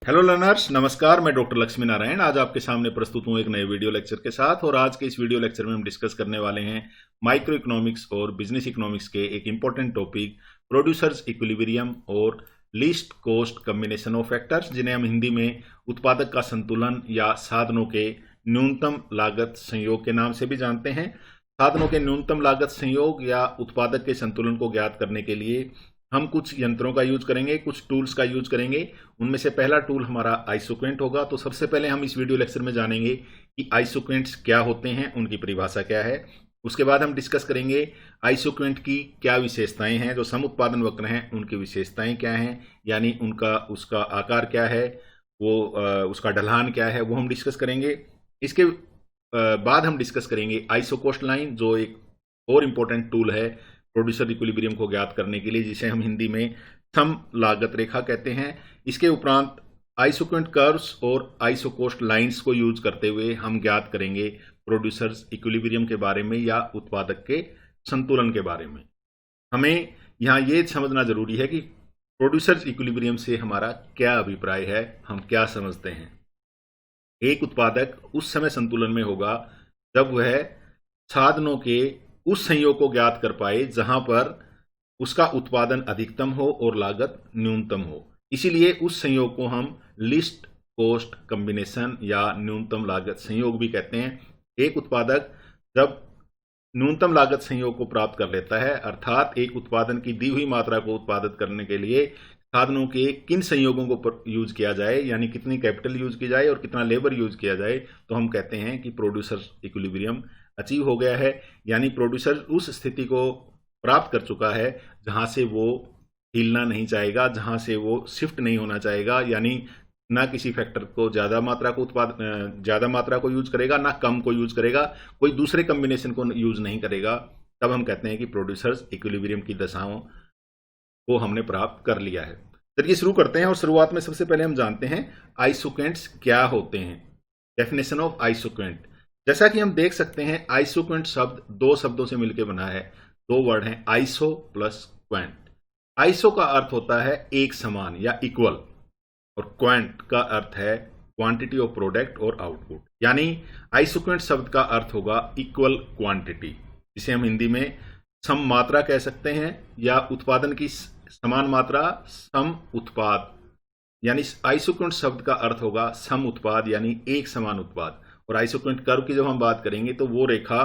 Hello learners, नमस्कार। मैं doctor Lakshmi Narayan आज आपके सामने प्रस्तुत हूँ एक नए वीडियो लेक्चर के साथ। और आज के इस वीडियो लेक्चर में हम डिस्कस करने वाले हैं माइक्रो इकोनॉमिक्स और बिजनेस इकोनॉमिक्स के एक इंपॉर्टेंट टॉपिक प्रोड्यूसर्स इक्विलिब्रियम और least cost combination of factors, जिन्हें हम हिंदी में उत्पादक का संतुलन या साधनों के न्यूनतम लागत संयोग के नाम से भी जानते हैं। साधनों के न्यूनतम लागत संयोग या उत्पादक के संतुलन को ज्ञात करने के लिए हम कुछ यंत्रों का यूज करेंगे, कुछ टूल्स का यूज करेंगे। उनमें से पहला टूल हमारा आइसोक्वेंट होगा। तो सबसे पहले हम इस वीडियो लेक्चर में जानेंगे कि आइसोक्वेंट्स क्या होते हैं, उनकी परिभाषा क्या है। उसके बाद हम डिस्कस करेंगे आइसोक्वेंट की क्या विशेषताएं हैं। जो सम उत्पादन वक्र हैं उनकी विशेषताएं क्या हैं, यानी उसका आकार क्या है, उसका ढलान क्या है, वो हम डिस्कस करेंगे। इसके बाद हम डिस्कस करेंगे आइसोकोस्ट लाइन, जो एक और इम्पोर्टेंट टूल है प्रोड्यूसर इक्विलिब्रियम को ज्ञात करने के लिए, जिसे हम हिंदी में सम लागत रेखा कहते हैं। इसके उपरांत आइसोक्वेंट कर्व्स और आइसोकोस्ट लाइंस को यूज करते हुए हम ज्ञात करेंगे प्रोड्यूसर्स इक्विलिब्रियम के बारे में या उत्पादक के संतुलन के बारे में। हमें यहाँ ये समझना जरूरी है कि प्रोड्यूसर्स इक्विलिब्रियम से हमारा क्या अभिप्राय है, हम क्या समझते हैं। एक उत्पादक उस समय संतुलन में होगा जब वह साधनों के उस संयोग को ज्ञात कर पाए जहां पर उसका उत्पादन अधिकतम हो और लागत न्यूनतम हो। इसीलिए उस संयोग को हम लिस्ट कॉस्ट कॉम्बिनेशन या न्यूनतम लागत संयोग भी कहते हैं। एक उत्पादक जब न्यूनतम लागत संयोग को प्राप्त कर लेता है, अर्थात एक उत्पादन की दी हुई मात्रा को उत्पादित करने के लिए साधनों के किन संयोगों को यूज किया जाए, यानी कितनी कैपिटल यूज की जाए और कितना लेबर यूज किया जाए, तो हम कहते हैं कि प्रोड्यूसर इक्विलिब्रियम अचीव हो गया है। यानी प्रोड्यूसर उस स्थिति को प्राप्त कर चुका है जहां से वो हिलना नहीं चाहेगा, जहां से वो शिफ्ट नहीं होना चाहेगा, यानी ना किसी फैक्टर को ज्यादा मात्रा को यूज करेगा, ना कम को यूज करेगा, कोई दूसरे कॉम्बिनेशन को यूज नहीं करेगा। तब हम कहते हैं कि प्रोड्यूसर्स इक्विलिब्रियम की दशाओं को हमने प्राप्त कर लिया है। चलिए शुरू करते हैं। और शुरुआत में सबसे पहले हम जानते हैं आइसोक्वेंट्स क्या होते हैं। Definition of isoquant. जैसा कि हम देख सकते हैं, आइसोक्वेंट शब्द दो शब्दों से मिलकर बना है। दो वर्ड हैं, आइसो प्लस क्वेंट। आइसो का अर्थ होता है एक समान या इक्वल, और क्वेंट का अर्थ है क्वांटिटी ऑफ प्रोडक्ट और आउटपुट। यानी आइसोक्वेंट शब्द का अर्थ होगा इक्वल क्वांटिटी, जिसे हम हिंदी में सम मात्रा कह सकते हैं, या उत्पादन की समान मात्रा सम उत्पाद। यानी आइसोक्वेंट शब्द का अर्थ होगा सम उत्पाद, यानी एक समान उत्पाद। और आइसोक्वेंट कर्व की जब हम बात करेंगे तो वो रेखा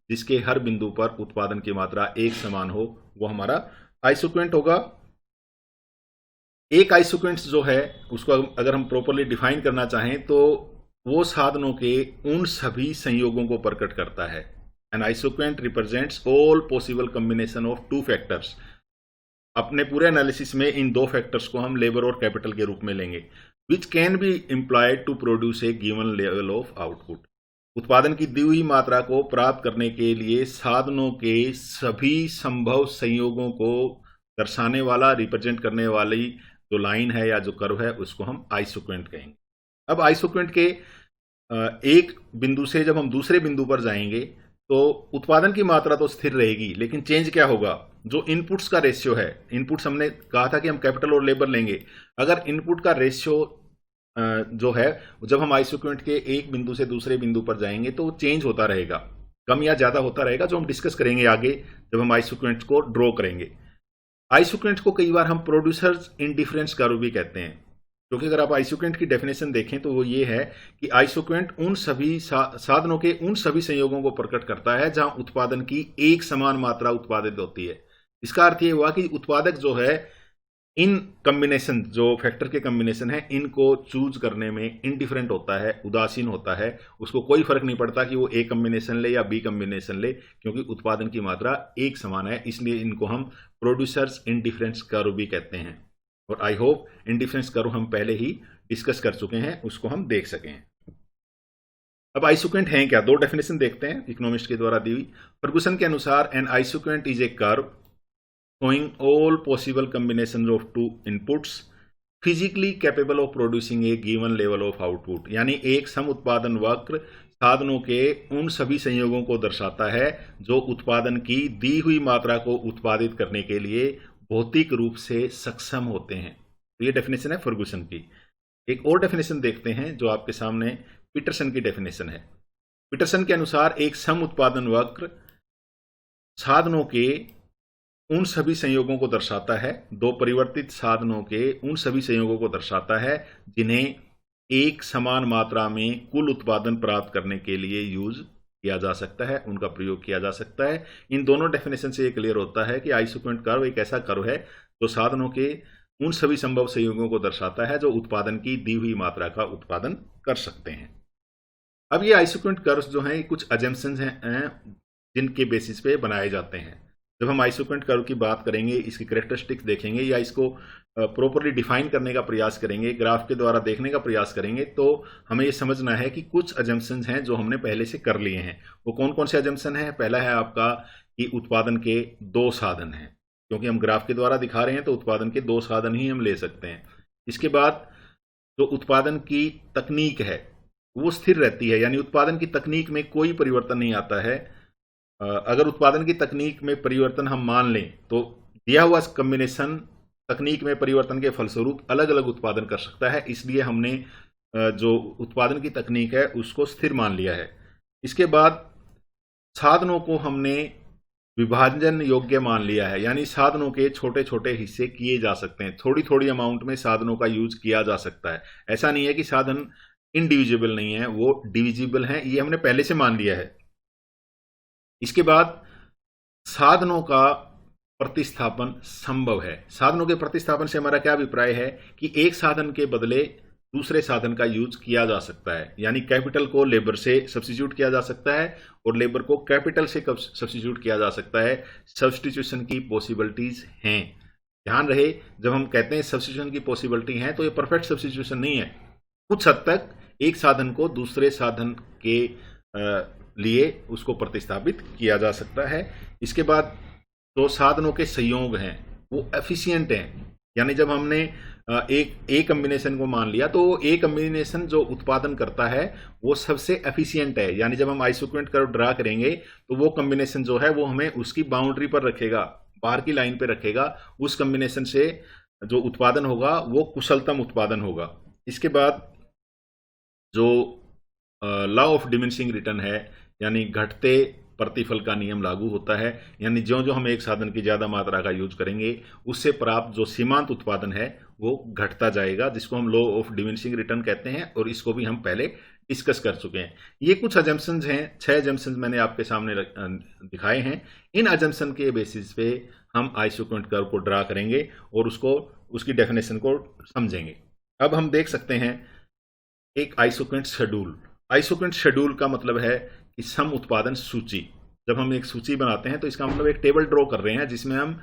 जिसके हर बिंदु पर उत्पादन की मात्रा एक समान हो, वो हमारा आइसोक्वेंट होगा। एक आइसोक्वेंट जो है उसको अगर हम प्रॉपरली डिफाइन करना चाहें तो वो साधनों के उन सभी संयोगों को प्रकट करता है। An isoquant represents all possible combination of two factors. अपने पूरे एनालिसिस में इन दो फैक्टर्स को हम लेबर और कैपिटल के रूप में लेंगे, which can be implied to produce a given level of output. उत्पादन की दी हुई मात्रा को प्राप्त करने के लिए साधनों के सभी संभव संयोगों को दर्शाने वाला, रिप्रेजेंट करने वाली जो लाइन है या जो कर्व है, उसको हम आइसोक्वेंट कहेंगे। अब आइसोक्वेंट के एक बिंदु से जब हम दूसरे बिंदु पर जाएंगे तो उत्पादन की मात्रा तो स्थिर रहेगी, लेकिन चेंज क्या होगा, जो इनपुट्स का रेशियो है। इनपुट्स हमने कहा था कि हम कैपिटल और लेबर लेंगे। अगर इनपुट का रेशियो जो है, जब हम आइसोक्वेंट के एक बिंदु से दूसरे बिंदु पर जाएंगे तो चेंज होता रहेगा, कम या ज्यादा होता रहेगा, जो हम डिस्कस करेंगे आगे जब हम आइसोक्वेंट को ड्रॉ करेंगे। आइसोक्वेंट को कई बार हम प्रोड्यूसर्स इंडिफरेंस कर्व भी कहते हैं, क्योंकि अगर आप आइसोक्वेंट की डेफिनेशन देखें तो वो ये है कि आइसोक्वेंट उन सभी साधनों के उन सभी संयोगों को प्रकट करता है जहां उत्पादन की एक समान मात्रा उत्पादित होती है। इसका अर्थ ये हुआ कि उत्पादक जो है इन कॉम्बिनेशन, जो फैक्टर के कॉम्बिनेशन है, इनको चूज करने में इंडिफरेंट होता है, उदासीन होता है। उसको कोई फर्क नहीं पड़ता कि वो ए कॉम्बिनेशन ले या बी कॉम्बिनेशन ले, क्योंकि उत्पादन की मात्रा एक समान है। इसलिए इनको हम प्रोड्यूसर्स इंडिफरेंस कर्व भी कहते हैं। और आई होप इंडिफरेंस कर्व हम पहले ही डिस्कस कर चुके हैं, उसको हम देख सकें। अब आइसोक्वेंट हैं क्या, दो डेफिनेशन देखते हैं इकोनॉमिस्ट के द्वारा दी हुई। फर्गुसन के अनुसार an isoquant is a curve showing all possible combinations of two inputs physically capable of producing a given level of output। यानी एक सम उत्पादन वक्र साधनों के उन सभी संयोगों को दर्शाता है जो उत्पादन की दी हुई मात्रा को उत्पादित करने के लिए भौतिक रूप से सक्षम होते हैं। तो ये डेफिनेशन है फर्गुसन की। एक और डेफिनेशन देखते हैं जो आपके सामने पीटरसन की डेफिनेशन है। पीटरसन के अनुसार एक सम उत्पादन वक्र साधनों के उन सभी संयोगों को दर्शाता है, दो परिवर्तित साधनों के उन सभी संयोगों को दर्शाता है जिन्हें एक समान मात्रा में कुल उत्पादन प्राप्त करने के लिए यूज किया जा सकता है, उनका प्रयोग किया जा सकता है। इन दोनों डेफिनेशन से ये क्लियर होता है कि आइसोक्रोनस कर्व एक ऐसा कर्व है जो साधनों के उन सभी संभव संयोगों को दर्शाता है जो उत्पादन की दी हुई मात्रा का उत्पादन कर सकते हैं। अब ये आइसोक्रोनस कर्व्स जो हैं कुछ अजम्पशंस हैं जिनके बेसिस पे बनाए जाते हैं। जब हम आइसोक्रोनस कर्व की बात करेंगे, इसकी कैरेक्टरिस्टिक्स देखेंगे या इसको प्रॉपरली डिफाइन करने का प्रयास करेंगे, ग्राफ के द्वारा देखने का प्रयास करेंगे, तो हमें ये समझना है कि कुछ अजम्पशंस हैं जो हमने पहले से कर लिए हैं। वो कौन कौन से अजम्पशन हैं? पहला है आपका कि उत्पादन के दो साधन हैं, क्योंकि हम ग्राफ के द्वारा दिखा रहे हैं तो उत्पादन के दो साधन ही हम ले सकते हैं। इसके बाद जो उत्पादन की तकनीक है वो स्थिर रहती है, यानी उत्पादन की तकनीक में कोई परिवर्तन नहीं आता है। अगर उत्पादन की तकनीक में परिवर्तन हम मान लें तो दिया हुआ कॉम्बिनेशन तकनीक में परिवर्तन के फलस्वरूप अलग अलग उत्पादन कर सकता है, इसलिए हमने जो उत्पादन की तकनीक है उसको स्थिर मान लिया है। इसके बाद साधनों को हमने विभाजन योग्य मान लिया है, यानी साधनों के छोटे छोटे हिस्से किए जा सकते हैं, थोड़ी थोड़ी अमाउंट में साधनों का यूज किया जा सकता है। ऐसा नहीं है कि साधन इनडिविजिबल नहीं है, वो डिविजिबल हैं, ये हमने पहले से मान लिया है। इसके बाद साधनों का प्रतिस्थापन संभव है। साधनों के प्रतिस्थापन से हमारा क्या अभिप्राय है कि एक साधन के बदले दूसरे साधन का यूज किया जा सकता है, यानी कैपिटल को लेबर से सब्स्टिट्यूट किया जा सकता है और लेबर को कैपिटल से सब्स्टिट्यूट किया जा सकता है। सब्स्टिट्यूशन की पॉसिबिलिटीज हैं। ध्यान रहे, जब हम कहते हैं सब्स्टिट्यूशन की पॉसिबिलिटी है तो ये परफेक्ट सब्स्टिट्यूशन नहीं है। कुछ हद तक एक साधन को दूसरे साधन के लिए उसको प्रतिस्थापित किया जा सकता है। इसके बाद जो साधनों के संयोग हैं वो एफिशिएंट हैं, यानी जब हमने एक ए कम्बिनेशन को मान लिया तो ए कम्बिनेशन जो उत्पादन करता है वो सबसे एफिशिएंट है, यानी जब हम आइसोक्रोनस कर्व ड्रा करेंगे तो वो कम्बिनेशन जो है वो हमें उसकी बाउंड्री पर रखेगा, बाहर की लाइन पे रखेगा। उस कम्बिनेशन से जो उत्पादन होगा वो कुशलतम उत्पादन होगा। इसके बाद जो लॉ ऑफ डिमिनिशिंग रिटर्न है, यानी घटते प्रतिफल का नियम लागू होता है, यानी ज्यों ज्यों हम एक साधन की ज्यादा मात्रा का यूज करेंगे उससे प्राप्त जो सीमांत उत्पादन है वो घटता जाएगा, जिसको हम लॉ ऑफ डिमिनिशिंग रिटर्न कहते हैं, और इसको भी हम पहले डिस्कस कर चुके हैं। ये कुछ अजम्पशंस हैं, 6 अजम्पशंस मैंने आपके सामने दिखाए हैं। इन अजम्पशन के बेसिस पे हम आइसोक्रोनस कर्व को ड्रा करेंगे और उसको उसकी डेफिनेशन को समझेंगे। अब हम देख सकते हैं एक आइसोक्रोनस शेड्यूल। आइसोक्रोनस शेड्यूल का मतलब है कि सम उत्पादन सूची। जब हम एक सूची बनाते हैं तो इसका मतलब एक टेबल ड्रॉ कर रहे हैं जिसमें हम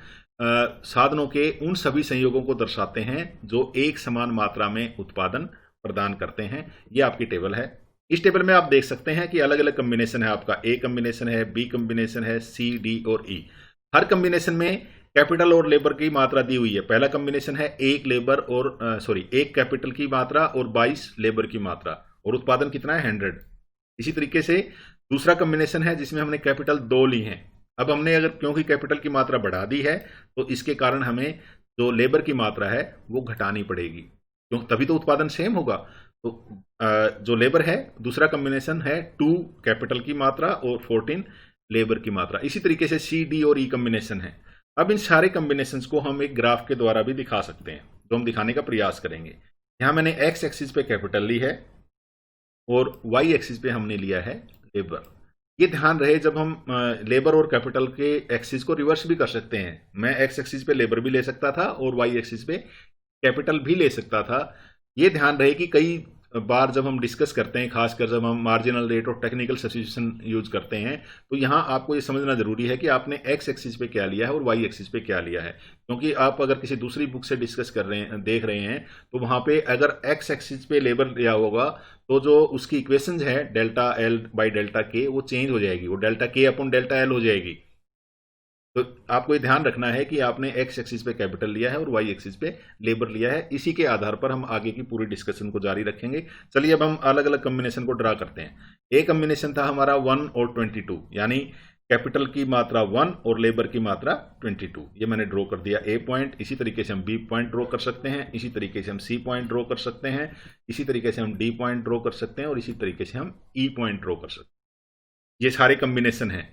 साधनों के उन सभी संयोगों को दर्शाते हैं जो एक समान मात्रा में उत्पादन प्रदान करते हैं। ये आपकी टेबल है। इस टेबल में आप देख सकते हैं कि अलग अलग कम्बिनेशन है। आपका ए कम्बिनेशन है, बी कम्बिनेशन है, सी, डी और ई। हर कम्बिनेशन में कैपिटल और लेबर की मात्रा दी हुई है। पहला कम्बिनेशन है एक कैपिटल की मात्रा और 22 लेबर की मात्रा, और उत्पादन कितना है 100। इसी तरीके से दूसरा कम्बिनेशन है जिसमें हमने कैपिटल 2 ली है। अब हमने अगर क्योंकि कैपिटल की मात्रा बढ़ा दी है तो इसके कारण हमें जो लेबर की मात्रा है वो घटानी पड़ेगी, क्योंकि तभी तो उत्पादन सेम होगा। तो जो लेबर है, दूसरा कम्बिनेशन है 2 कैपिटल की मात्रा और 14 लेबर की मात्रा। इसी तरीके से सी, डी और ई कम्बिनेशन है। अब इन सारे कम्बिनेशंस को हम एक ग्राफ के द्वारा भी दिखा सकते हैं, जो हम दिखाने का प्रयास करेंगे। यहां मैंने एक्स एक्सिस पे कैपिटल ली है और वाई एक्सिस पे हमने लिया है लेबर। ये ध्यान रहे, जब हम लेबर और कैपिटल के एक्सिस को रिवर्स भी कर सकते हैं। मैं एक्स एक्सिस पे लेबर भी ले सकता था और वाई एक्सिस पे कैपिटल भी ले सकता था। ये ध्यान रहे कि कई बार जब हम डिस्कस करते हैं, खासकर जब हम मार्जिनल रेट और टेक्निकल सब्स्टिट्यूशन यूज करते हैं, तो यहाँ आपको ये समझना जरूरी है कि आपने एक्स एक्सिस पे क्या लिया है और वाई एक्सिस पे क्या लिया है। क्योंकि आप अगर किसी दूसरी बुक से डिस्कस कर रहे हैं, देख रहे हैं, तो वहां पे अगर एक्स एक्सिस पे लेबर लिया होगा तो जो उसकी इक्वेशन है डेल्टा एल बाई डेल्टा के वो चेंज हो जाएगी, वो डेल्टा के अपॉन डेल्टा एल हो जाएगी। तो आपको ये ध्यान रखना है कि आपने एक्स एक्सिस पे कैपिटल लिया है और वाई एक्सिस पे लेबर लिया है। इसी के आधार पर हम आगे की पूरी डिस्कशन को जारी रखेंगे। चलिए अब हम अलग अलग कम्बिनेशन को ड्रा करते हैं। एक कम्बिनेशन था हमारा 1 और 22, यानी कैपिटल की मात्रा 1 और लेबर की मात्रा 22। ये मैंने ड्रॉ कर दिया ए पॉइंट। इसी तरीके से हम बी पॉइंट ड्रॉ कर सकते हैं, इसी तरीके से हम सी पॉइंट ड्रॉ कर सकते हैं, इसी तरीके से हम डी पॉइंट ड्रॉ कर सकते हैं और इसी तरीके से हम ई पॉइंट ड्रॉ कर सकते हैं। ये सारे कॉम्बिनेशन हैं।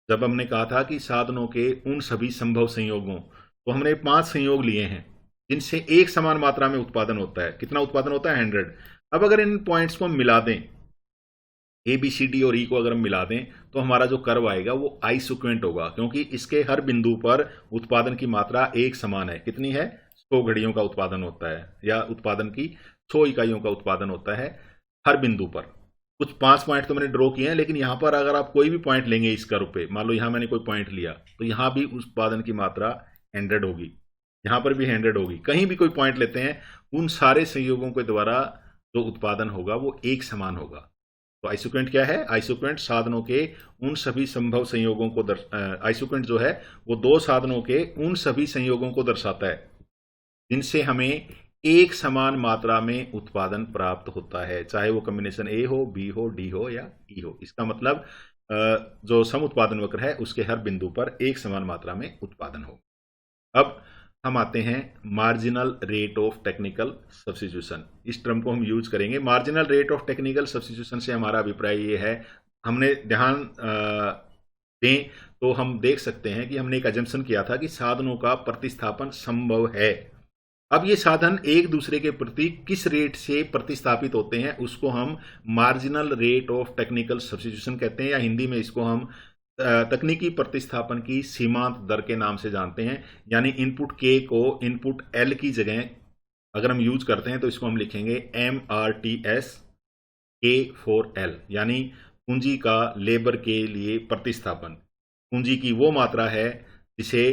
जब हमने कहा था कि साधनों के उन सभी संभव संयोगों, तो हमने 5 संयोग लिए हैं जिनसे एक समान मात्रा में उत्पादन होता है। कितना उत्पादन होता है? 100। अब अगर इन पॉइंट्स को हम मिला दें, ए बी सी डी और ई को अगर हम मिला दें, तो हमारा जो कर्व आएगा वो आइसोक्वेंट होगा, क्योंकि इसके हर बिंदु पर उत्पादन की मात्रा एक समान है। कितनी है? 100 घड़ियों का उत्पादन होता है, या उत्पादन की 100 इकाइयों का उत्पादन होता है हर बिंदु पर। कुछ 5 पॉइंट तो मैंने ड्रॉ किए हैं, लेकिन यहां पर अगर आप कोई भी पॉइंट लेंगे इस कर्व पे, मान लो यहां मैंने कोई पॉइंट लिया, तो यहां भी उत्पादन की मात्रा 100 होगी, यहां पर भी 100 होगी। कहीं भी कोई पॉइंट लेते हैं, उन सारे संयोगों के द्वारा जो उत्पादन होगा वो एक समान होगा। तो आइसोक्वेंट क्या है? आइसोक्वेंट साधनों के उन सभी संभव संयोगों को आइसोक्वेंट जो है वो 2 साधनों के उन सभी संयोगों को दर्शाता है जिनसे हमें एक समान मात्रा में उत्पादन प्राप्त होता है, चाहे वो कॉम्बिनेशन ए हो, बी हो, डी हो या ई हो। इसका मतलब जो सम उत्पादन वक्र है उसके हर बिंदु पर एक समान मात्रा में उत्पादन हो। अब हम आते हैं marginal rate of technical substitution. इस टर्म को हम यूज करेंगे। Marginal rate of technical substitution से हमारा अभिप्राय ये है, हमने ध्यान दें तो हम देख सकते हैं कि हमने एक अजम्पशन किया था कि साधनों का प्रतिस्थापन संभव है। अब ये साधन एक दूसरे के प्रति किस रेट से प्रतिस्थापित होते हैं उसको हम marginal rate of technical substitution कहते हैं, या हिंदी में इसको हम तकनीकी प्रतिस्थापन की सीमांत दर के नाम से जानते हैं। यानी इनपुट के को इनपुट एल की जगह अगर हम यूज करते हैं तो इसको हम लिखेंगे MRTS K फॉर L, यानी पूंजी का लेबर के लिए प्रतिस्थापन। पूंजी की वो मात्रा है जिसे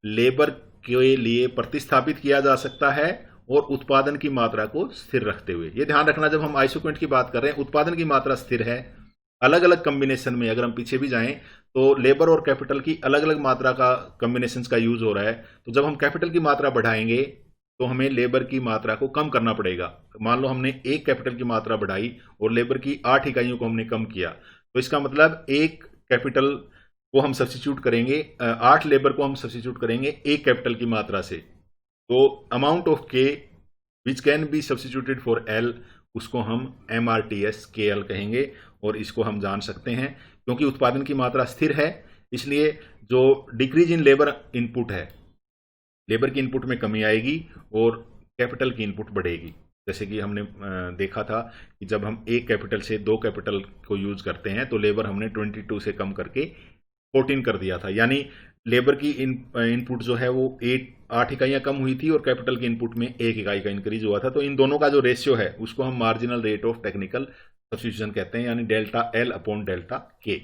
लेबर के लिए प्रतिस्थापित किया जा सकता है और उत्पादन की मात्रा को स्थिर रखते हुए। ये ध्यान रखना, जब हम आइसोक्वेंट की बात कर रहे हैं उत्पादन की मात्रा स्थिर है। अलग अलग कॉम्बिनेशन में अगर हम पीछे भी जाएं तो लेबर और कैपिटल की अलग अलग मात्रा का कॉम्बिनेशन का यूज हो रहा है। तो जब हम कैपिटल की मात्रा बढ़ाएंगे तो हमें लेबर की मात्रा को कम करना पड़ेगा। मान लो हमने एक कैपिटल की मात्रा बढ़ाई और लेबर की 8 इकाइयों को हमने कम किया, तो इसका मतलब एक कैपिटल को हम सब्स्टिट्यूट करेंगे, 8 लेबर को हम सब्स्टिट्यूट करेंगे एक कैपिटल की मात्रा से। तो अमाउंट ऑफ के विच can B substituted for L, उसको हम MRTS KL कहेंगे। और इसको हम जान सकते हैं क्योंकि उत्पादन की मात्रा स्थिर है, इसलिए जो डिक्रीज इन लेबर इनपुट है, लेबर की इनपुट में कमी आएगी और कैपिटल की इनपुट बढ़ेगी। जैसे कि हमने देखा था कि जब हम एक कैपिटल से 2 कैपिटल को यूज करते हैं तो लेबर हमने 22 से कम करके 14 कर दिया था, यानी लेबर की इनपुट जो है वो 8 इकाइयां कम हुई थी और कैपिटल की इनपुट में 1 इकाई का इंक्रीज हुआ था। तो इन दोनों का जो रेशियो है उसको हम marginal rate of technical substitution कहते हैं, यानी delta L upon delta K,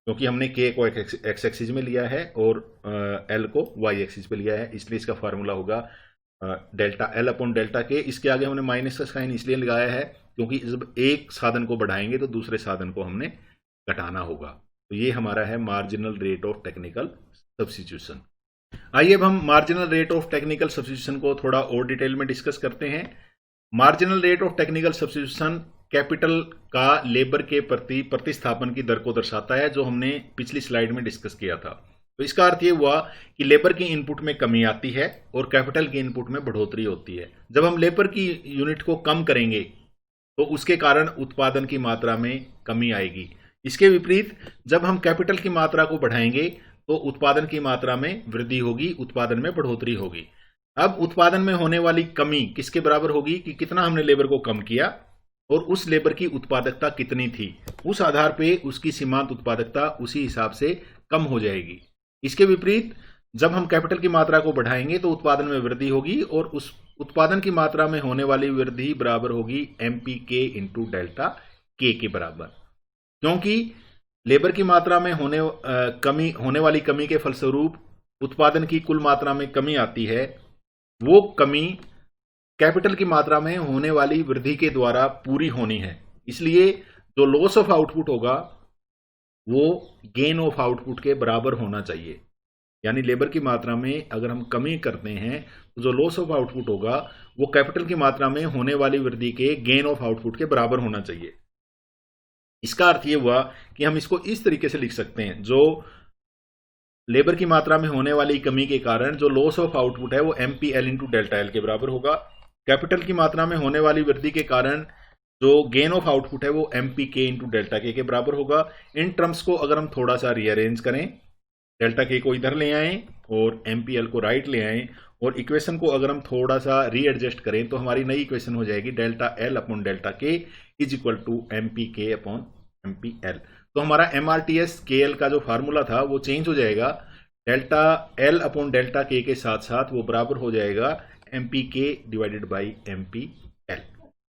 क्योंकि हमने K को एक्स एक्सिस में लिया है और L को Y एक्सिस पे लिया है, इसलिए इसका फार्मूला होगा delta L upon delta K। इसके आगे हमने माइनस का साइन इसलिए लगाया है क्योंकि जब एक साधन को बढ़ाएंगे तो दूसरे साधन को हमने घटाना होगा। तो ये हमारा है marginal rate of technical substitution. आइए अब हम marginal rate of technical substitution को थोड़ा और डिटेल में डिस्कस करते हैं। Marginal rate of technical substitution capital का लेबर के प्रति प्रतिस्थापन की दर को दर्शाता है, जो हमने पिछली स्लाइड में डिस्कस किया था। तो इसका अर्थ ये हुआ कि लेबर की इनपुट में कमी आती है और कैपिटल की इनपुट में बढ़ोतरी होती है। जब हम लेबर की यूनिट को कम करेंगे तो उसके कारण उत्पादन की मात्रा में कमी आएगी। इसके विपरीत जब हम कैपिटल की मात्रा को बढ़ाएंगे तो उत्पादन की मात्रा में वृद्धि होगी, उत्पादन में बढ़ोतरी होगी। अब उत्पादन में होने वाली कमी किसके बराबर होगी कि कितना हमने लेबर को कम किया और उस लेबर की उत्पादकता कितनी थी, उस आधार पे उसकी सीमांत उत्पादकता उसी हिसाब से कम हो जाएगी। इसके विपरीत जब हम कैपिटल की मात्रा को बढ़ाएंगे तो उत्पादन में वृद्धि होगी और उस उत्पादन की मात्रा में होने वाली वृद्धि बराबर होगी MPK इंटू डेल्टा K के बराबर, क्योंकि लेबर की मात्रा में होने वाली कमी के फलस्वरूप उत्पादन की कुल मात्रा में कमी आती है। वो कमी कैपिटल की मात्रा में होने वाली वृद्धि के द्वारा पूरी होनी है, इसलिए जो लॉस ऑफ आउटपुट होगा वो गेन ऑफ आउटपुट के बराबर होना चाहिए। यानी लेबर की मात्रा में अगर हम कमी करते हैं तो जो लॉस ऑफ आउटपुट होगा वो कैपिटल की मात्रा में होने वाली वृद्धि के गेन ऑफ आउटपुट के बराबर होना चाहिए। इसका अर्थ ये हुआ कि हम इसको इस तरीके से लिख सकते हैं, जो लेबर की मात्रा में होने वाली कमी के कारण जो लॉस ऑफ आउटपुट है वो MPL इंटू डेल्टा एल के बराबर होगा। कैपिटल की मात्रा में होने वाली वृद्धि के कारण जो गेन ऑफ आउटपुट है वो MPK इंटू डेल्टा के बराबर होगा। इन टर्म्स को अगर हम थोड़ा सा रीअरेंज करें, डेल्टा के को इधर ले आएं और MPL को राइट ले आएं और इक्वेशन को अगर हम थोड़ा सा रीएडजस्ट करें तो हमारी नई इक्वेशन हो जाएगी delta L upon delta K is equal to MPK upon MPL। तो हमारा MRTS KL का जो फार्मूला था वो चेंज हो जाएगा, डेल्टा एल अपॉन डेल्टा के साथ साथ वो बराबर हो जाएगा MPK डिवाइडेड बाई MPL।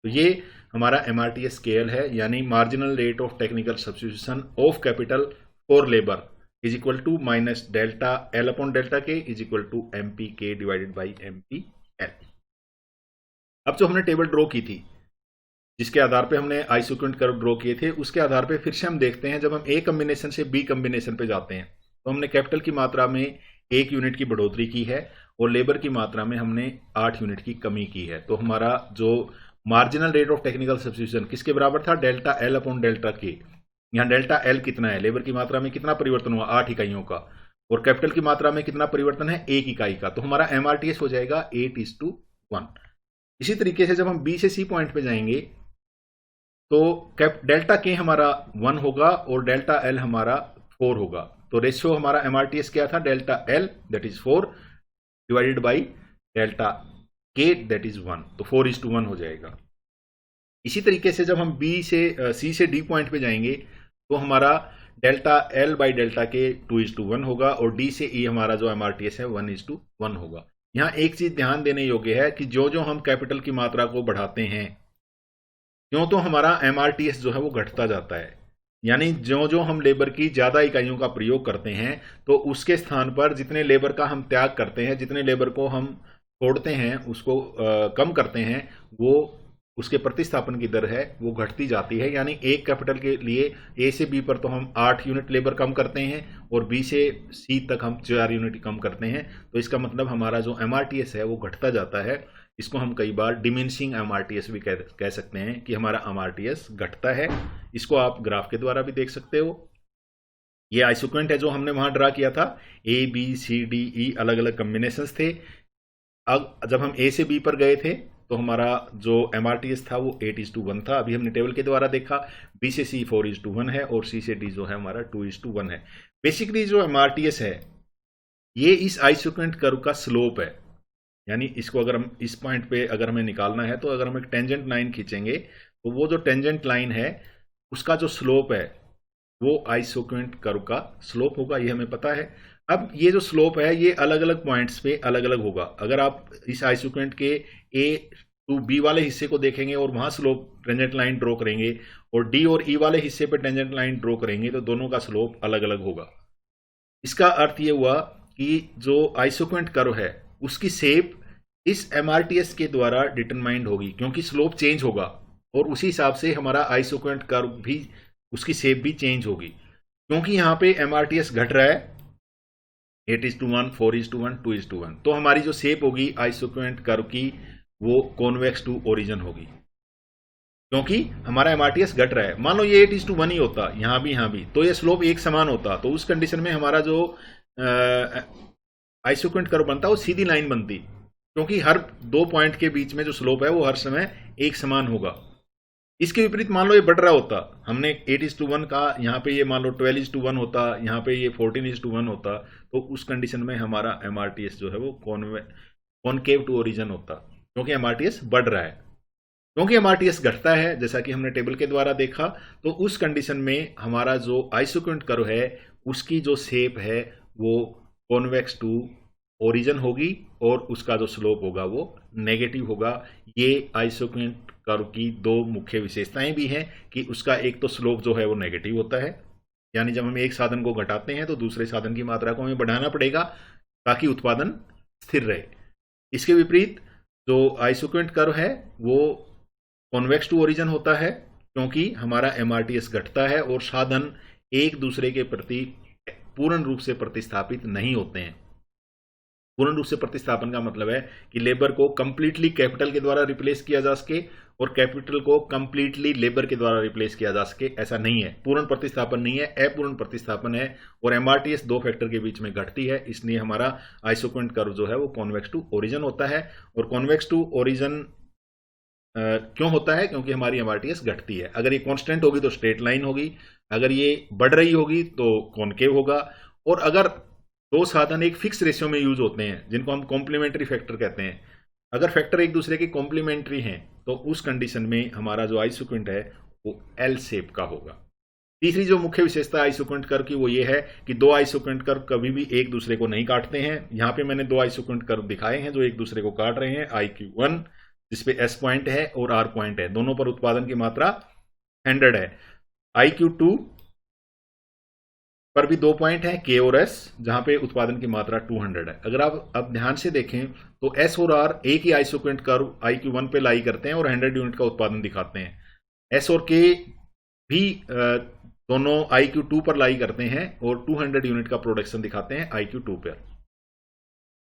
तो ये हमारा MRTS KL है, यानी marginal rate of technical substitution of capital for labour is equal to minus delta L upon delta K is equal to MPK divided by MPL। अब जो हमने table draw की थी जिसके आधार पे हमने आइसोक्वेंट कर्व ड्रॉ किए थे, उसके आधार पे फिर से हम देखते हैं जब हम ए कॉम्बिनेशन से बी कॉम्बिनेशन पे जाते हैं तो हमने कैपिटल की मात्रा में 1 यूनिट की बढ़ोतरी की है और लेबर की मात्रा में हमने 8 यूनिट की कमी की है। तो हमारा जो marginal rate of technical substitution किसके बराबर था, डेल्टा एल अपॉन डेल्टा के। यहाँ डेल्टा एल कितना है, लेबर की मात्रा में कितना परिवर्तन हुआ 8 इकाइयों का, और कैपिटल की मात्रा में कितना परिवर्तन है 1 इकाई का। तो हमारा MRTS हो जाएगा 8:1। इसी तरीके से जब हम बी से सी पॉइंट पे जाएंगे तो डेल्टा के हमारा 1 होगा और डेल्टा एल हमारा 4 होगा। तो रेशियो हमारा MRTS क्या था, delta L that is 4 divided by delta के दैट इज 1, तो 4:1 हो जाएगा। इसी तरीके से जब हम सी से डी पॉइंट पे जाएंगे तो हमारा डेल्टा एल बाई डेल्टा के 2:1 होगा और डी से ई हमारा जो MRTS है 1:1 होगा। यहाँ एक चीज ध्यान देने योग्य है कि जो जो हम कैपिटल की मात्रा को बढ़ाते हैं क्यों तो हमारा MRTS जो है वो घटता जाता है, यानी जो जो हम लेबर की ज्यादा इकाइयों का प्रयोग करते हैं तो उसके स्थान पर जितने लेबर का हम त्याग करते हैं, जितने लेबर को हम छोड़ते हैं, उसको कम करते हैं, वो उसके प्रतिस्थापन की दर है वो घटती जाती है। यानी एक कैपिटल के लिए ए से बी पर तो हम 8 यूनिट लेबर कम करते हैं और बी से सी तक हम 4 यूनिट कम करते हैं। तो इसका मतलब हमारा जो MRTS है वो घटता जाता है। इसको हम कई बार डिमिनिशिंग MRTS भी कह सकते हैं कि हमारा MRTS घटता है। इसको आप ग्राफ के द्वारा भी देख सकते हो। ये आइसोक्वेंट है जो हमने वहां ड्रा किया था, ABCDE अलग अलग कॉम्बिनेशंस थे। अब जब हम ए से बी पर गए थे तो हमारा जो MRTS था वो 8:1 था। अभी हमने टेबल के द्वारा देखा, बी से सी 4:1 है और सी से डी जो है हमारा 2:1 है। बेसिकली जो MRTS है ये इस आइसोक्वेंट कर्व का स्लोप है, यानी इसको अगर हम इस पॉइंट पे अगर हमें निकालना है तो अगर हम एक टेंजेंट लाइन खींचेंगे तो वो जो टेंजेंट लाइन है उसका जो स्लोप है वो आइसोक्वेंट कर्व का स्लोप होगा, ये हमें पता है। अब ये जो स्लोप है ये अलग अलग पॉइंट्स पे अलग अलग होगा। अगर आप इस आइसोक्वेंट के A to B वाले हिस्से को देखेंगे और वहां स्लोप टेंजेंट लाइन ड्रॉ करेंगे और D और E वाले हिस्से पे टेंजेंट लाइन ड्रॉ करेंगे तो दोनों का स्लोप अलग अलग होगा। इसका अर्थ ये हुआ कि जो आइसोक्वेंट कर्व है उसकी शेप इस MRTS के द्वारा डिटरमाइंड होगी, क्योंकि स्लोप चेंज होगा और उसी हिसाब से हमारा आइसोक्वेंट कर्व भी उसकी शेप भी चेंज होगी। क्योंकि यहाँ पे MRTS घट रहा है 8:1, 4:1, 2:1, तो हमारी जो शेप होगी आइसोक्वेंट कर्व की वो कॉन्वेक्स टू ओरिजिन होगी, क्योंकि हमारा MRTS घट रहा है। मान लो ये 8:1 ही होता यहाँ भी तो ये स्लोप एक समान होता, तो उस कंडीशन में हमारा जो आइसोक्वेंट कर्व बनता वो सीधी लाइन बनती, क्योंकि हर 2 पॉइंट के बीच में जो स्लोप है वो हर समय एक समान होगा। इसके विपरीत मान लो ये बढ़ रहा होता, हमने 8:1 का यहाँ पे ये मान लो 12:1 होता, यहाँ पे ये 14:1 होता, तो उस कंडीशन में हमारा MRTS जो है वो कॉनकेव टू ओरिजिन होता, क्योंकि MRTS बढ़ रहा है। क्योंकि MRTS घटता है जैसा कि हमने टेबल के द्वारा देखा, तो उस कंडीशन में हमारा जो आइसोक्वेंट कर्व है उसकी जो शेप है वो कॉन्वेक्स टू ओरिजिन होगी और उसका जो स्लोप होगा वो नेगेटिव होगा। ये आइसोक्वेंट कर्व की 2 मुख्य विशेषताएं भी हैं कि उसका एक तो स्लोप जो है वो नेगेटिव होता है, यानी जब हम एक साधन को घटाते हैं तो दूसरे साधन की मात्रा को हमें बढ़ाना पड़ेगा ताकि उत्पादन स्थिर रहे। इसके विपरीत जो आइसोक्वेंट कर्व है वो कॉन्वेक्स टू ओरिजिन होता है, क्योंकि हमारा MRTS घटता है और साधन एक दूसरे के प्रति पूर्ण रूप से प्रतिस्थापित नहीं होते हैं। पूर्ण रूप से प्रतिस्थापन का मतलब है कि लेबर को कंप्लीटली कैपिटल के द्वारा रिप्लेस किया जा सके और कैपिटल को कंप्लीटली लेबर के द्वारा रिप्लेस किया जा सके, ऐसा नहीं है। पूर्ण प्रतिस्थापन नहीं है, अपूर्ण प्रतिस्थापन है। और एमआरटीएस दो फैक्टर के बीच में घटती है, इसलिए हमारा आइसोक्वेंट कर्व जो है वो कॉन्वेक्स टू ओरिजिन होता है। और कॉन्वेक्स टू ओरिजिन क्यों होता है? क्योंकि हमारी एमआरटीएस घटती है। अगर ये कांस्टेंट होगी तो स्ट्रेट लाइन होगी, अगर ये बढ़ रही होगी तो कॉनकेव होगा। और अगर दो साधन एक फिक्स रेशियो में यूज होते हैं जिनको हम कॉम्प्लीमेंट्री फैक्टर कहते हैं, अगर फैक्टर एक दूसरे के कॉम्प्लीमेंट्री हैं तो उस कंडीशन में हमारा जो आइसोक्वेंट है वो एल शेप का होगा। तीसरी जो मुख्य विशेषता आइसोक्वेंट कर्व की वो ये है कि दो आइसोक्वेंट कर्व कभी भी एक दूसरे को नहीं काटते हैं। यहाँ पे मैंने दो आइसोक्वेंट कर्व दिखाए हैं जो एक दूसरे को काट रहे हैं। IQ1 जिसपे S पॉइंट है और R पॉइंट है, दोनों पर उत्पादन की मात्रा 100 है। IQ2 पर भी 2 पॉइंट है, K और S, जहां पे उत्पादन की मात्रा 200 है। अगर आप अब ध्यान से देखें तो S और R एक ही आइसोक्वेंट कर्व IQ1 पे लाई करते हैं और 100 यूनिट का उत्पादन दिखाते हैं। S और K भी दोनों IQ2 पर लाई करते हैं और 200 यूनिट का प्रोडक्शन दिखाते हैं IQ2 पर।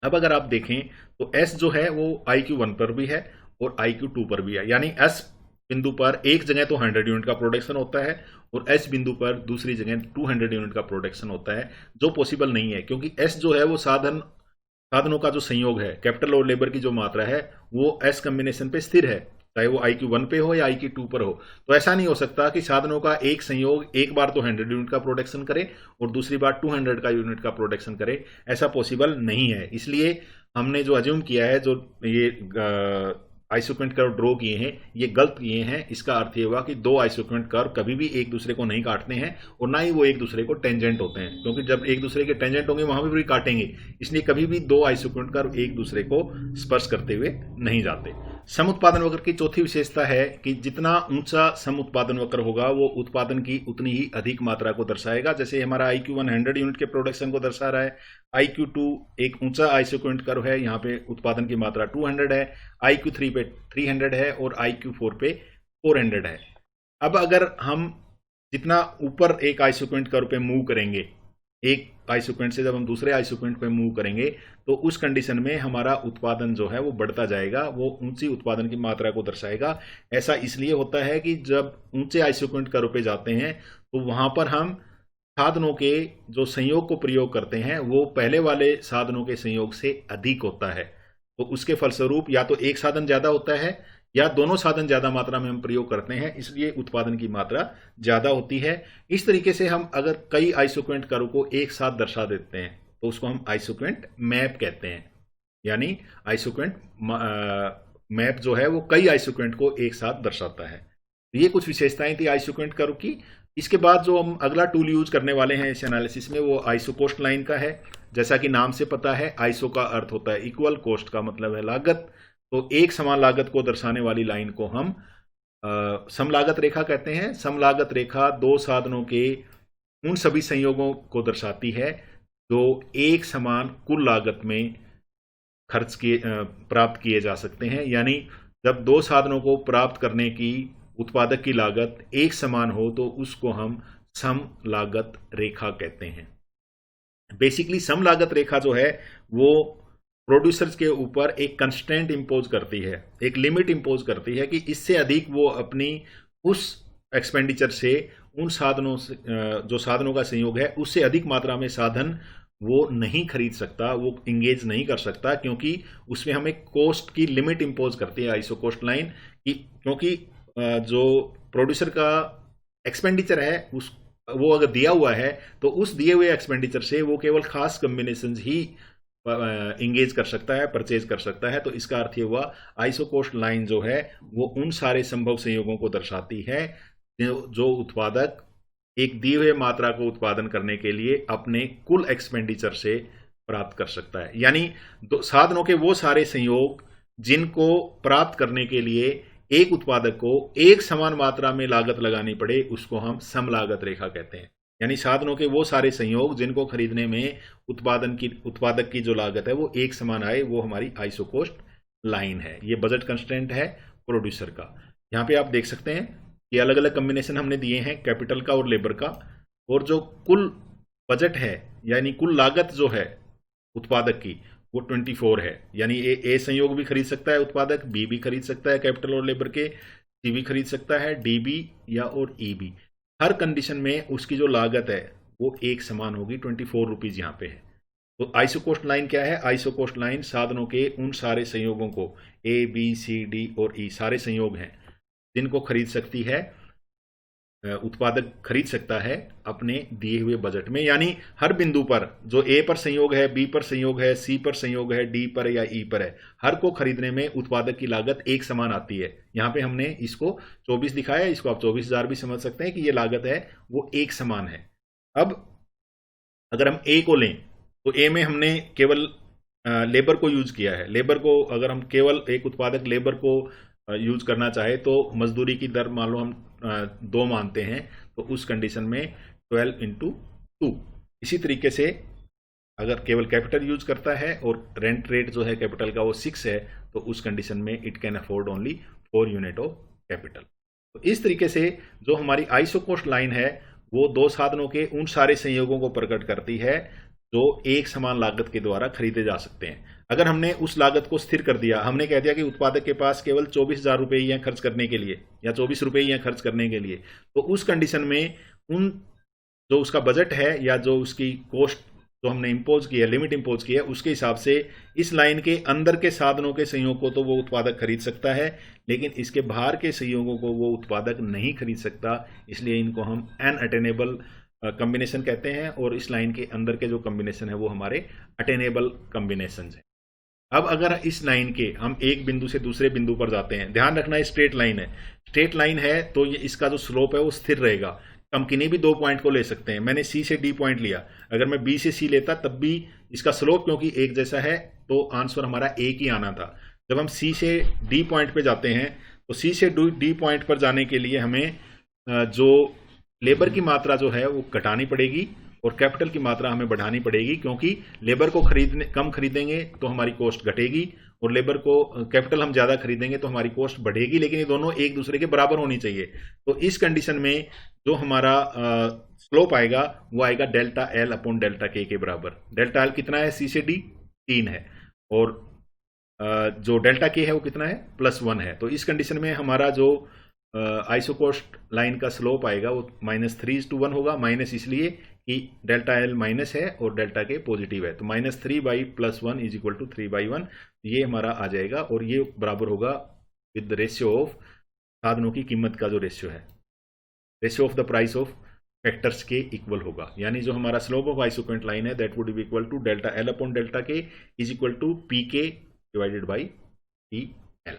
अब अगर आप देखें तो S जो है वो IQ1 पर भी है और IQ2 पर भी है, यानी S बिंदु पर एक जगह तो 100 यूनिट का प्रोडक्शन होता है और S बिंदु पर दूसरी जगह 200 यूनिट का प्रोडक्शन होता है, जो पॉसिबल नहीं है क्योंकि S जो है वो साधनों का जो संयोग है, कैपिटल और लेबर की जो मात्रा है वो S कॉम्बिनेशन पे स्थिर है, चाहे वो IQ1 पे हो या IQ2 पर हो। तो ऐसा नहीं हो सकता कि साधनों का एक संयोग एक बार तो 100 यूनिट का प्रोडक्शन करे और दूसरी बार 200 का यूनिट का प्रोडक्शन करे, ऐसा पॉसिबल नहीं है। इसलिए हमने जो अज्यूम किया है, जो ये आइसोक्वेंट कर्व ड्रॉ किए हैं, ये गलत किए हैं। इसका अर्थ ये हुआ कि दो आइसोक्वेंट कर्व कभी भी एक दूसरे को नहीं काटते हैं और ना ही वो एक दूसरे को टेंजेंट होते हैं, क्योंकि जब एक दूसरे के टेंजेंट होंगे वहां भी काटेंगे, इसलिए कभी भी दो आइसोक्वेंट कर्व एक दूसरे को स्पर्श करते हुए नहीं जाते। सम उत्पादन वक्र की चौथी विशेषता है कि जितना ऊंचा सम उत्पादन वक्र होगा वो उत्पादन की उतनी ही अधिक मात्रा को दर्शाएगा। जैसे हमारा IQ1 100 यूनिट के प्रोडक्शन को दर्शा रहा है, IQ2 एक ऊंचा आइसोक्वेंट कर्व है, यहाँ पे उत्पादन की मात्रा 200 है, IQ3 पे 300 है और IQ4 पे 400 है। अब अगर हम जितना ऊपर एक आइसोक्वेंट कर्व पे मूव करेंगे, एक आइसोक्वेंट से जब हम दूसरे आइसोक्वेंट पे मूव करेंगे तो उस कंडीशन में हमारा उत्पादन जो है वो बढ़ता जाएगा, वो ऊंची उत्पादन की मात्रा को दर्शाएगा। ऐसा इसलिए होता है कि जब ऊंचे आइसोक्वेंट कर्व पे जाते हैं तो वहां पर हम साधनों के जो संयोग को प्रयोग करते हैं वो पहले वाले साधनों के संयोग से अधिक होता है, तो उसके फलस्वरूप या तो एक साधन ज्यादा होता है या दोनों साधन ज्यादा मात्रा में हम प्रयोग करते हैं, इसलिए उत्पादन की मात्रा ज्यादा होती है। इस तरीके से हम अगर कई आइसोक्वेंट कर्व को एक साथ दर्शा देते हैं तो उसको हम आइसोक्वेंट मैप कहते हैं, यानी आइसोक्वेंट मैप जो है वो कई आइसोक्वेंट को एक साथ दर्शाता है। ये कुछ विशेषताएं थी आइसोक्वेंट कर्व की। इसके बाद जो हम अगला टूल यूज करने वाले हैं इस एनालिसिस में वो आइसोकोस्ट लाइन का है। जैसा कि नाम से पता है, आइसो का अर्थ होता है इक्वल, कोस्ट का मतलब है लागत, तो एक समान लागत को दर्शाने वाली लाइन को हम समलागत रेखा कहते हैं। समलागत रेखा दो साधनों के उन सभी संयोगों को दर्शाती है जो एक समान कुल लागत में खर्च किए प्राप्त किए जा सकते हैं, यानी जब दो साधनों को प्राप्त करने की उत्पादक की लागत एक समान हो तो उसको हम सम लागत रेखा कहते हैं। बेसिकली सम लागत रेखा जो है वो प्रोड्यूसर्स के ऊपर एक कंस्ट्रेंट इंपोज करती है, एक लिमिट इंपोज करती है कि इससे अधिक वो अपनी उस एक्सपेंडिचर से उन साधनों से जो साधनों का संयोग है उससे अधिक मात्रा में साधन वो नहीं खरीद सकता, वो इंगेज नहीं कर सकता, क्योंकि उसमें हमें कोस्ट की लिमिट इंपोज करती है आइसो कोस्ट लाइन की। क्योंकि जो प्रोड्यूसर का एक्सपेंडिचर है उस वो अगर दिया हुआ है तो उस दिए हुए एक्सपेंडिचर से वो केवल खास कॉम्बिनेशन ही इंगेज कर सकता है, परचेज कर सकता है। तो इसका अर्थ ये हुआ आइसो कोस्ट लाइन जो है वो उन सारे संभव संयोगों को दर्शाती है जो उत्पादक एक दिए हुए मात्रा को उत्पादन करने के लिए अपने कुल एक्सपेंडिचर से प्राप्त कर सकता है। यानी साधनों के वो सारे संयोग जिनको प्राप्त करने के लिए एक उत्पादक को एक समान मात्रा में लागत लगानी पड़े उसको हम सम लागत रेखा कहते हैं। यानी साधनों के वो सारे संयोग जिनको खरीदने में उत्पादक की जो लागत है वो एक समान आए, वो हमारी आइसो कोस्ट लाइन है। ये बजट कंस्ट्रेंट है प्रोड्यूसर का। यहाँ पे आप देख सकते हैं कि अलग अलग कॉम्बिनेशन हमने दिए हैं कैपिटल का और लेबर का, और जो कुल बजट है यानी कुल लागत जो है उत्पादक की वो 24 है। यानी ए संयोग भी खरीद सकता है उत्पादक, बी भी खरीद सकता है कैपिटल और लेबर के, सी भी खरीद सकता है, डी बी या और ई बी। हर कंडीशन में उसकी जो लागत है वो एक समान होगी, 24 रुपीज यहाँ पे है। तो आइसोकोस्ट लाइन क्या है? आइसोकोस्ट लाइन साधनों के उन सारे संयोगों को, ए बी सी डी और ई सारे संयोग हैं जिनको खरीद सकती है, उत्पादक खरीद सकता है अपने दिए हुए बजट में। यानी हर बिंदु पर जो ए पर संयोग है, बी पर संयोग है, सी पर संयोग है, डी पर या ई पर है, हर को खरीदने में उत्पादक की लागत एक समान आती है। यहाँ पे हमने इसको 24 दिखाया है, इसको आप 24,000 भी समझ सकते हैं कि ये लागत है वो एक समान है। अब अगर हम ए को लें तो ए में हमने केवल लेबर को यूज किया है। लेबर को अगर हम केवल एक उत्पादक लेबर को यूज करना चाहे तो मजदूरी की दर मान लो हम 2 मानते हैं, तो उस कंडीशन में 12 इंटू 2। इसी तरीके से अगर केवल कैपिटल यूज करता है और रेंट रेट जो है कैपिटल का वो 6 है, तो उस कंडीशन में it can afford only 4 unit of capital. तो इस तरीके से जो हमारी आइसोकोस्ट लाइन है वो दो साधनों के उन सारे संयोगों को प्रकट करती है जो एक समान लागत के द्वारा खरीदे जा सकते हैं। अगर हमने उस लागत को स्थिर कर दिया, हमने कह दिया कि उत्पादक के पास केवल 24,000 रुपये ही हैं खर्च करने के लिए या 24 रुपये ही हैं खर्च करने के लिए, तो उस कंडीशन में उन जो उसका बजट है या जो उसकी कॉस्ट जो हमने इम्पोज की है, लिमिट इम्पोज की है, उसके हिसाब से इस लाइन के अंदर के साधनों के संयोग को तो वो उत्पादक खरीद सकता है, लेकिन इसके बाहर के संयोगों को वो उत्पादक नहीं खरीद सकता। इसलिए इनको हम अनअटेनेबल कॉम्बिनेशन कहते हैं और इस लाइन के अंदर के जो कॉम्बिनेशन है वो हमारे अटेनेबल कॉम्बिनेशन हैं। अब अगर इस लाइन के हम एक बिंदु से दूसरे बिंदु पर जाते हैं, ध्यान रखना स्ट्रेट लाइन है, स्ट्रेट लाइन है तो ये इसका जो स्लोप है वो स्थिर रहेगा। हम किन्हीं भी 2 पॉइंट को ले सकते हैं। मैंने सी से डी पॉइंट लिया, अगर मैं बी से सी लेता तब भी इसका स्लोप क्योंकि एक जैसा है तो आंसर हमारा एक ही आना था। जब हम सी से डी पॉइंट पे जाते हैं तो सी से डी पॉइंट पर जाने के लिए हमें जो लेबर की मात्रा जो है वो घटानी पड़ेगी और कैपिटल की मात्रा हमें बढ़ानी पड़ेगी, क्योंकि लेबर को कम खरीदेंगे तो हमारी कॉस्ट घटेगी और लेबर को कैपिटल हम ज़्यादा खरीदेंगे तो हमारी कॉस्ट बढ़ेगी, लेकिन ये दोनों एक दूसरे के बराबर होनी चाहिए। तो इस कंडीशन में जो हमारा स्लोप आएगा वो आएगा डेल्टा एल अपॉन डेल्टा के बराबर। डेल्टा एल कितना है? सी से डी 3 है और जो डेल्टा के है वो कितना है? +1 है। तो इस कंडीशन में हमारा जो आइसोकोस्ट लाइन का स्लोप आएगा वो -3:1 होगा। माइनस इसलिए कि डेल्टा एल माइनस है और डेल्टा के पॉजिटिव है, तो -3/+1 इज इक्वल टू 3/1 ये हमारा आ जाएगा और ये बराबर होगा विद द रेशियो ऑफ साधनों की कीमत का जो रेशियो है, ratio of the price of factors के इक्वल होगा। यानी जो हमारा स्लोप ऑफ आइसोकोस्ट लाइन है that would be equal to delta L upon delta K is equal to P K divided by T L.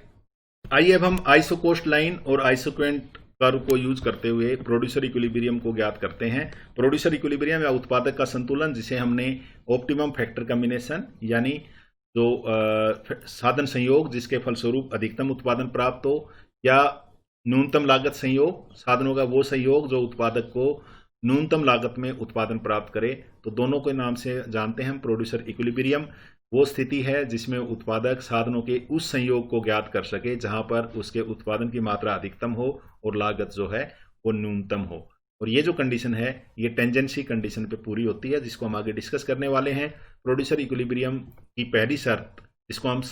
आइए अब हम आइसोकोस्ट लाइन और आइसोकोस्ट कर्व को यूज करते हुए प्रोड्यूसर इक्विलिब्रियम को ज्ञात करते हैं। प्रोड्यूसर इक्विलिब्रियम या उत्पादक का संतुलन, जिसे हमने ऑप्टिमम फैक्टर कॉम्बिनेशन यानी जो साधन संयोग जिसके फलस्वरूप अधिकतम उत्पादन प्राप्त हो, या न्यूनतम लागत संयोग, साधनों का वो संयोग जो उत्पादक को न्यूनतम लागत में उत्पादन प्राप्त करे, तो दोनों के नाम से जानते हैं हम प्रोड्यूसर इक्विलिब्रियम। वो स्थिति है जिसमें उत्पादक साधनों के उस संयोग को ज्ञात कर सके जहां पर उसके उत्पादन की मात्रा अधिकतम हो और लागत जो है वो न्यूनतम हो। और ये जो कंडीशन है ये टेंजेंसी कंडीशन पे पूरी होती है, जिसको हम आगे डिस्कस करने वाले हैं। प्रोड्यूसर इक्विलिब्रियम की पहली शर्त, जिसको हम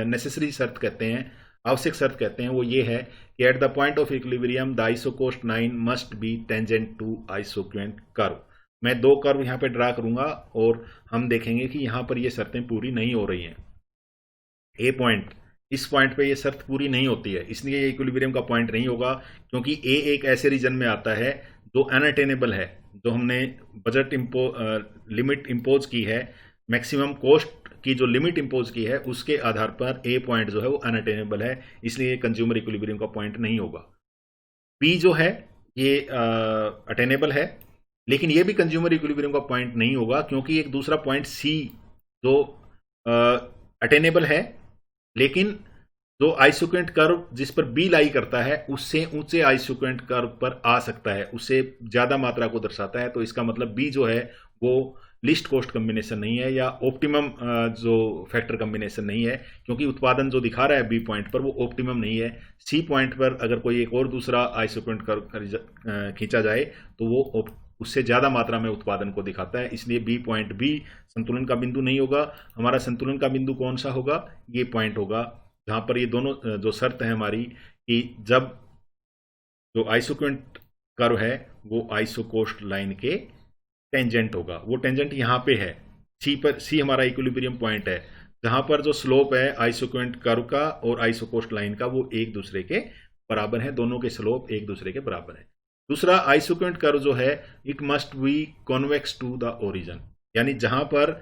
नेसेसरी शर्त कहते हैं, आवश्यक शर्त कहते हैं, वो ये है कि at the point of equilibrium the isocost line must be tangent to isocost curve. मैं 2 कर्व यहाँ पे ड्रा करूंगा और हम देखेंगे कि यहाँ पर ये शर्तें पूरी नहीं हो रही हैं। ए पॉइंट, इस पॉइंट पे ये शर्त पूरी नहीं होती है, इसलिए ये इक्विलिब्रियम का पॉइंट नहीं होगा, क्योंकि ए एक ऐसे रीजन में आता है जो अनअटेनेबल है, जो हमने बजट लिमिट इम्पोज की है, मैक्सिमम कॉस्ट की जो लिमिट इम्पोज की है उसके आधार पर ए पॉइंट जो है वो अनअटेनेबल है, इसलिए कंज्यूमर इक्विलिब्रियम का पॉइंट नहीं होगा। पी जो है ये अटेनेबल है, लेकिन ये भी कंज्यूमर इक्विलिब्रियम का पॉइंट नहीं होगा, क्योंकि एक दूसरा पॉइंट सी जो अटेनेबल है लेकिन जो आइसोकोस्ट कर्व जिस पर बी लाई करता है उससे ऊंचे आइसोकोस्ट कर्व पर आ सकता है, उससे ज्यादा मात्रा को दर्शाता है। तो इसका मतलब बी जो है वो लिस्ट कॉस्ट कॉम्बिनेशन नहीं है या ऑप्टिमम जो फैक्टर कॉम्बिनेशन नहीं है, क्योंकि उत्पादन जो दिखा रहा है बी पॉइंट पर वो ऑप्टिमम नहीं है। सी पॉइंट पर अगर कोई एक और दूसरा आइसोकोस्ट कर्व खींचा जाए तो वो उससे ज़्यादा मात्रा में उत्पादन को दिखाता है, इसलिए बी पॉइंट भी संतुलन का बिंदु नहीं होगा। हमारा संतुलन का बिंदु कौन सा होगा, ये पॉइंट होगा जहाँ पर ये दोनों जो शर्त है हमारी कि जब जो आइसोक्वेंट कर्व है वो आइसोकोस्ट लाइन के टेंजेंट होगा। वो टेंजेंट यहाँ पे है, सी पर, सी हमारा इक्विलिब्रियम पॉइंट है जहाँ पर जो स्लोप है आइसोक्वेंट कर्व का और आइसोकोस्ट लाइन का वो एक दूसरे के बराबर है, दोनों के स्लोप एक दूसरे के बराबर है। दूसरा, आइसोक्वेंट कर्व जो है it must be convex to the origin, यानी जहां पर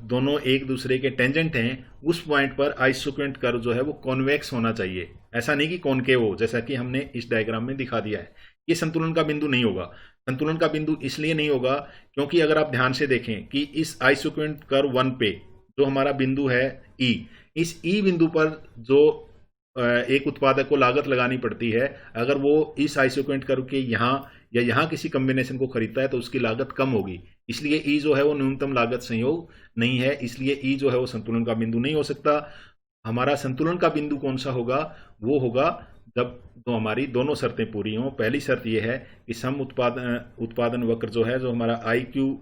दोनों एक दूसरे के टेंजेंट हैं उस पॉइंट पर आइसोक्वेंट कर्व जो है वो कॉन्वेक्स होना चाहिए, ऐसा नहीं कि कॉनकेव हो, जैसा कि हमने इस डायग्राम में दिखा दिया है। ये संतुलन का बिंदु नहीं होगा। संतुलन का बिंदु इसलिए नहीं होगा क्योंकि अगर आप ध्यान से देखें कि इस आइसोक्वेंट कर्व 1 पे जो हमारा बिंदु है ई, इस ई बिंदु पर जो एक उत्पादक को लागत लगानी पड़ती है, अगर वो इस आइसोक्वेंट कर्व के यहाँ या यहाँ किसी कॉम्बिनेशन को खरीदता है तो उसकी लागत कम होगी, इसलिए ई जो है वो न्यूनतम लागत संयोग नहीं है, इसलिए ई जो है वो संतुलन का बिंदु नहीं हो सकता। हमारा संतुलन का बिंदु कौन सा होगा, वो होगा जब तो हमारी दोनों शर्तें पूरी हों। पहली शर्त यह है कि सम उत्पादन वक्र जो है, जो हमारा आई क्यू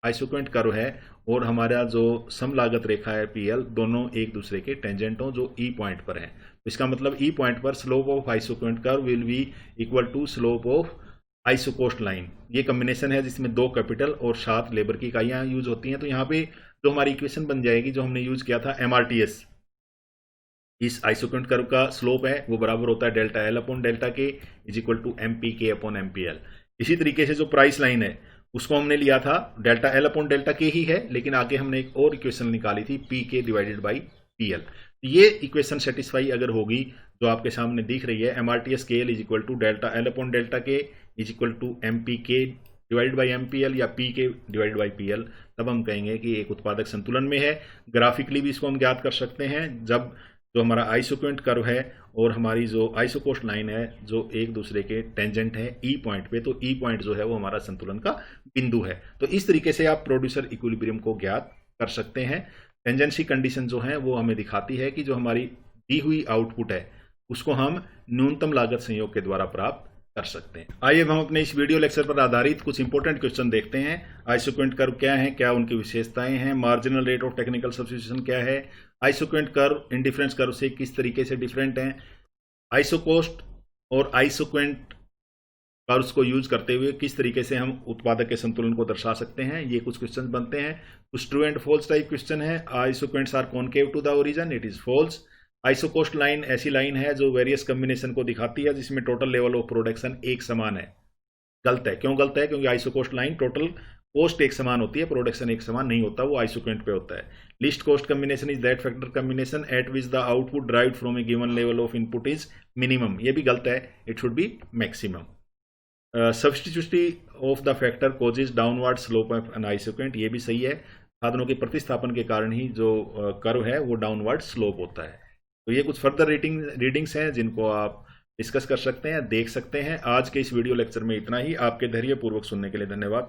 आइसोक्वेंट कर्व है और हमारा जो सम लागत रेखा है पीएल, दोनों एक दूसरे के टेंजेंट हों जो ई पॉइंट पर है। तो इसका मतलब ई पॉइंट पर slope of isoquant curve will be equal to slope of isocost line. ये कॉम्बिनेशन है जिसमें 2 कैपिटल और 7 लेबर की इकाइयां यूज होती हैं। तो यहाँ पे जो हमारी इक्वेशन बन जाएगी, जो हमने यूज किया था MRTS, इस आइसोक्वेंट कर्व का स्लोप है वो बराबर होता है delta L upon delta K is equal to MPK upon MPL। इसी तरीके से जो प्राइस लाइन है उसको हमने लिया था डेल्टा एल अपॉन डेल्टा के ही है, लेकिन आगे हमने एक और इक्वेशन निकाली थी PK डिवाइडेड बाई PL। ये इक्वेशन सेटिस्फाई अगर होगी जो आपके सामने दिख रही है, MRTS scale is equal to delta L upon delta K is equal to MPK divided by MPL या PK डिवाइडेड बाई PL, तब हम कहेंगे कि एक उत्पादक संतुलन में है। ग्राफिकली भी इसको हम ज्ञात कर सकते हैं, जब जो हमारा आइसोक्वेंट कर्व है और हमारी जो आइसोकोस्ट लाइन है जो एक दूसरे के टेंजेंट है ई पॉइंट पे, तो ई पॉइंट जो है वो हमारा संतुलन का बिंदु है। तो इस तरीके से आप प्रोड्यूसर इक्विलिब्रियम को ज्ञात कर सकते हैं। टेंजेंसी कंडीशन जो है वो हमें दिखाती है कि जो हमारी दी हुई आउटपुट है उसको हम न्यूनतम लागत संयोग के द्वारा प्राप्त कर सकते हैं। आइए हम अपने इस वीडियो लेक्चर पर आधारित कुछ इंपॉर्टेंट क्वेश्चन देखते हैं। आइसोक्वेंट कर्व क्या है, क्या उनकी विशेषताएं हैं, marginal rate of technical substitution क्या है, आइसोक्वेंट कर्व इंडिफरेंस कर्व से किस तरीके से डिफरेंट हैं, आइसोकोस्ट और आइसोक्वेंट कर्व्स को यूज करते हुए किस तरीके से हम उत्पादक के संतुलन को दर्शा सकते हैं। ये कुछ क्वेश्चन बनते हैं। कुछ true and false type question है। Isoquants are concave to the origin, it is false. Isocost line ऐसी लाइन है जो वेरियस कॉम्बिनेशन को दिखाती है जिसमें टोटल लेवल ऑफ प्रोडक्शन एक समान है, गलत है। क्यों गलत है? क्योंकि आइसोकोस्ट लाइन टोटल कॉस्ट एक समान होती है, प्रोडक्शन एक समान नहीं होता, वो आइसोक्वेंट पे होता है। Least cost combination is that factor combination at which the output derived from a given level of input is minimum, ये भी गलत है, it should be maximum. Substitutivity of the factor causes downward slope of an isoquant, ये भी सही है। साधनों के प्रतिस्थापन के कारण ही जो कर्व है वो डाउनवर्ड स्लोप होता है। तो ये कुछ फर्दर रीडिंग्स हैं जिनको आप डिस्कस कर सकते हैं, देख सकते हैं। आज के इस वीडियो लेक्चर में इतना ही। आपके धैर्यपूर्वक सुनने के लिए धन्यवाद।